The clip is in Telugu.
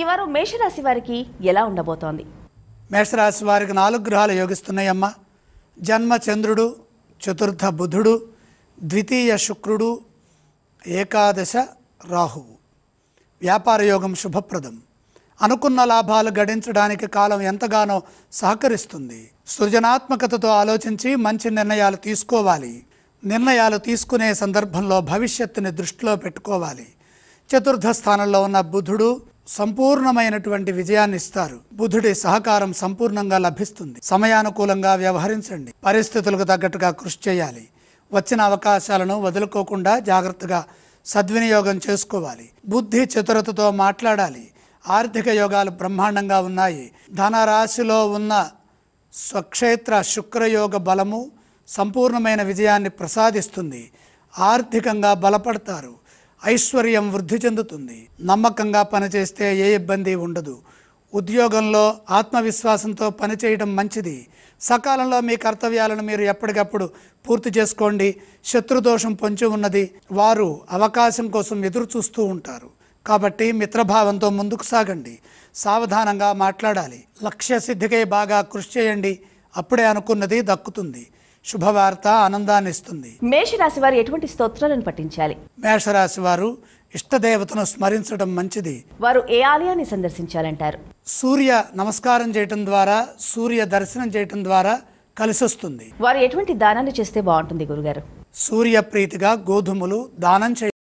ఈ వారం మేషరాశి వారికి ఎలా ఉండబోతోంది? మేషరాశి వారికి 4 గ్రహాలు యోగిస్తున్నాయమ్మ. జన్మ చంద్రుడు, చతుర్థ బుధుడు, ద్వితీయ శుక్రుడు, ఏకాదశ రాహువు. వ్యాపార యోగం శుభప్రదం. అనుకున్న లాభాలు గడించడానికి కాలం ఎంతగానో సహకరిస్తుంది. సృజనాత్మకతతో ఆలోచించి మంచి నిర్ణయాలు తీసుకోవాలి. నిర్ణయాలు తీసుకునే సందర్భంలో భవిష్యత్తుని దృష్టిలో పెట్టుకోవాలి. చతుర్థ స్థానంలో ఉన్న బుధుడు సంపూర్ణమైనటువంటి విజయాన్ని ఇస్తారు. బుధుడి సహకారం సంపూర్ణంగా లభిస్తుంది. సమయానుకూలంగా వ్యవహరించండి. పరిస్థితులకు తగ్గట్టుగా కృషి చేయాలి. వచ్చిన అవకాశాలను వదులుకోకుండా జాగ్రత్తగా సద్వినియోగం చేసుకోవాలి. బుద్ధి చతురతతో మాట్లాడాలి. ఆర్థిక యోగాలు బ్రహ్మాండంగా ఉన్నాయి. ధనరాశిలో ఉన్న స్వక్షేత్ర శుక్రయోగ బలము సంపూర్ణమైన విజయాన్ని ప్రసాదిస్తుంది. ఆర్థికంగా బలపడతారు. ఐశ్వర్యం వృద్ధి చెందుతుంది. నమ్మకంగా పనిచేస్తే ఏ ఇబ్బంది ఉండదు. ఉద్యోగంలో ఆత్మవిశ్వాసంతో పనిచేయడం మంచిది. సకాలంలో మీ కర్తవ్యాలను మీరు ఎప్పటికప్పుడు పూర్తి చేసుకోండి. శత్రుదోషం పొంచి ఉన్నది. వారు అవకాశం కోసం ఎదురు చూస్తూ ఉంటారు. కాబట్టి మిత్రభావంతో ముందుకు సాగండి. సావధానంగా మాట్లాడాలి. లక్ష్య సిద్ధికై బాగా కృషి చేయండి. అప్పుడే అనుకున్నది దక్కుతుంది. శుభవార్త ఆనందాన్ని ఇస్తుంది. మేషరాశి వారు ఎటువంటి స్తోత్రాలను పఠించాలి? మేషరాశి వారు ఇష్టదేవతను స్మరించడం మంచిది. వారు ఏ ఆలయాన్ని సందర్శించాలంటారు? సూర్య నమస్కారం చేయటం ద్వారా, సూర్య దర్శనం చేయటం ద్వారా కలిసొస్తుంది. వారు ఎటువంటి దానాలు చేస్తే బాగుంటుంది గురుగారు? సూర్య ప్రీతిగా గోధుమలు దానం చేయాలి.